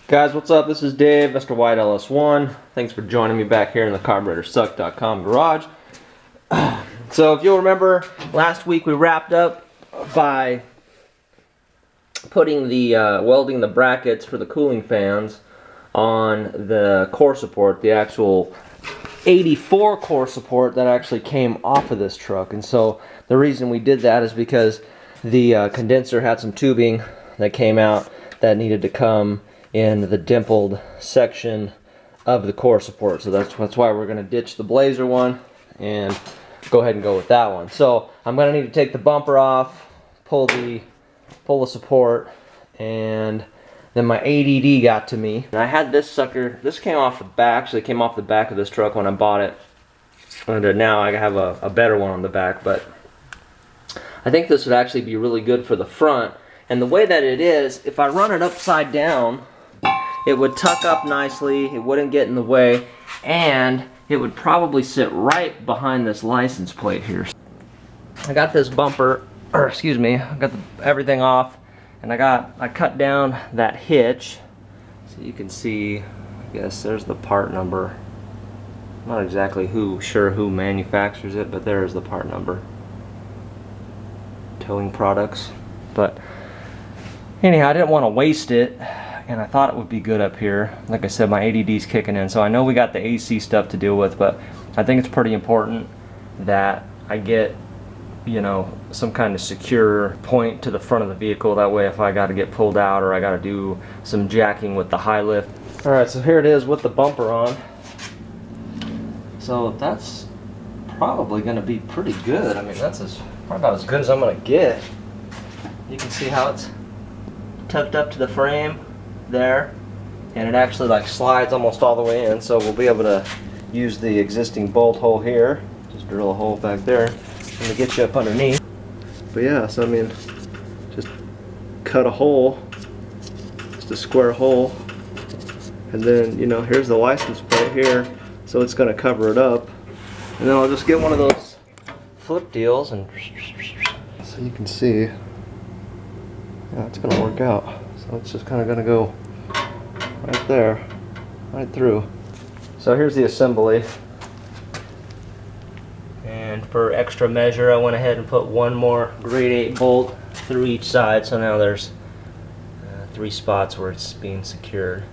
Guys, what's up? This is Dave, Mr. White LS1. Thanks for joining me back here in the carburetorsuck.com garage. So if you'll remember, last week we wrapped up by putting the welding the brackets for the cooling fans on the core support, the actual 84 core support that actually came off of this truck. And so the reason we did that is because the condenser had some tubing that came out that needed to come in the dimpled section of the core support. So that's why we're going to ditch the Blazer one and go ahead and go with that one. So I'm going to need to take the bumper off, pull the support, and then my ADD got to me. And I had this sucker, this came off the back, actually came off the back of this truck when I bought it. And now I have a better one on the back, but I think this would actually be really good for the front. And the way that it is, if I run it upside down, it would tuck up nicely, it wouldn't get in the way, and it would probably sit right behind this license plate here. I got this bumper, or excuse me, I got everything off, and I cut down that hitch, so you can see, I guess there's the part number. I'm not exactly sure who manufactures it, but there's the part number. Towing Products. But anyhow, I didn't want to waste it, and I thought it would be good up here. Like I said, my ADD's kicking in, so I know we got the AC stuff to deal with, but I think it's pretty important that I get, you know, some kind of secure point to the front of the vehicle. That way if I got to get pulled out or I got to do some jacking with the high lift. Alright, so here it is with the bumper on. So that's probably going to be pretty good. I mean, that's probably about as good as I'm going to get. You can see how it's tucked up to the frame there, and it actually like slides almost all the way in, so we'll be able to use the existing bolt hole here, just drill a hole back there and to get you up underneath. But yeah, so I mean, just cut a hole, just a square hole, and then, you know, here's the license plate here, so it's going to cover it up, and then I'll just get one of those flip deals, and so you can see, yeah, it's going to work out. So it's just kind of going to go right there, right through. So here's the assembly. And for extra measure, I went ahead and put one more grade 8 bolt through each side. So now there's 3 spots where it's being secured,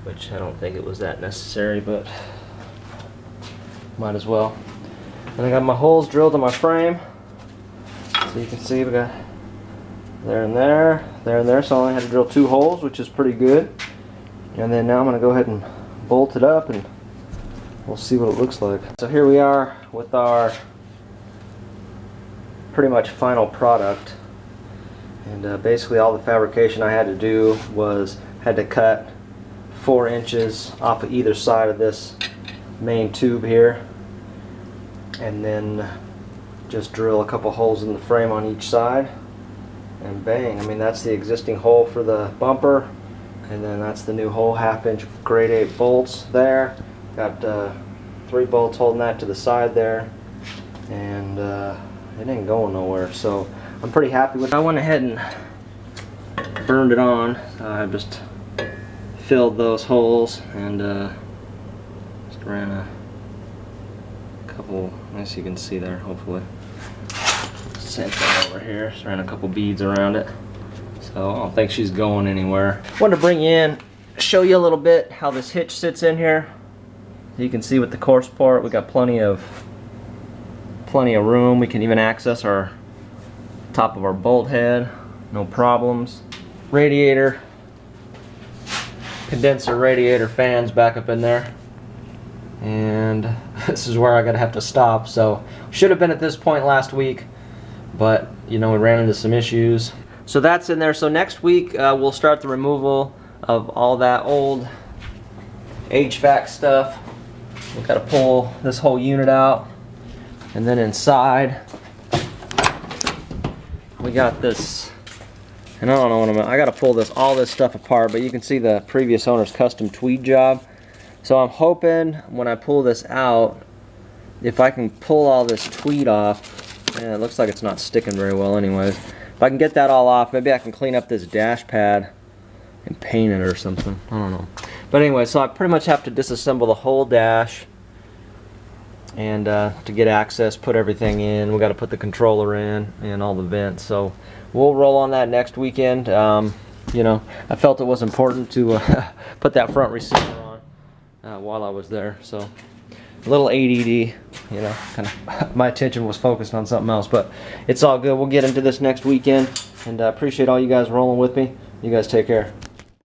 which I don't think it was that necessary, but might as well. And I got my holes drilled in my frame. So you can see we got there and there, there and there, so I only had to drill 2 holes, which is pretty good. And then now I'm going to go ahead and bolt it up and we'll see what it looks like. So here we are with our pretty much final product. And basically all the fabrication I had to do was had to cut 4 inches off of either side of this main tube here, and then just drill a couple holes in the frame on each side. And bang, I mean, that's the existing hole for the bumper, and then that's the new hole, 1/2 inch grade 8 bolts there. Got 3 bolts holding that to the side there, and it ain't going nowhere, so I'm pretty happy with it. I went ahead and burned it on. I just filled those holes and just ran a couple, as you can see there, hopefully. Same thing over here, just ran a couple beads around it, so I don't think she's going anywhere. Wanted to bring you in, show you a little bit how this hitch sits in here. You can see with the core support we got plenty of room. We can even access our top of our bolt head, no problems. Radiator, condenser radiator fans back up in there, and this is where I gotta have to stop. So should have been at this point last week, but you know, we ran into some issues. So that's in there. So next week we'll start the removal of all that old HVAC stuff. We've got to pull this whole unit out, and then inside we got this, and I don't know what I got to pull all this stuff apart, but you can see the previous owner's custom tweed job. So I'm hoping when I pull this out, if I can pull all this tweed off. Yeah, it looks like it's not sticking very well anyways. If I can get that all off, maybe I can clean up this dash pad and paint it or something. I don't know. But anyway, so I pretty much have to disassemble the whole dash, and to get access, put everything in. We got to put the controller in and all the vents. So we'll roll on that next weekend. You know, I felt it was important to put that front receiver on while I was there. So a little ADD, you know, kind of my attention was focused on something else, but it's all good. We'll get into this next weekend, and I appreciate all you guys rolling with me. You guys take care.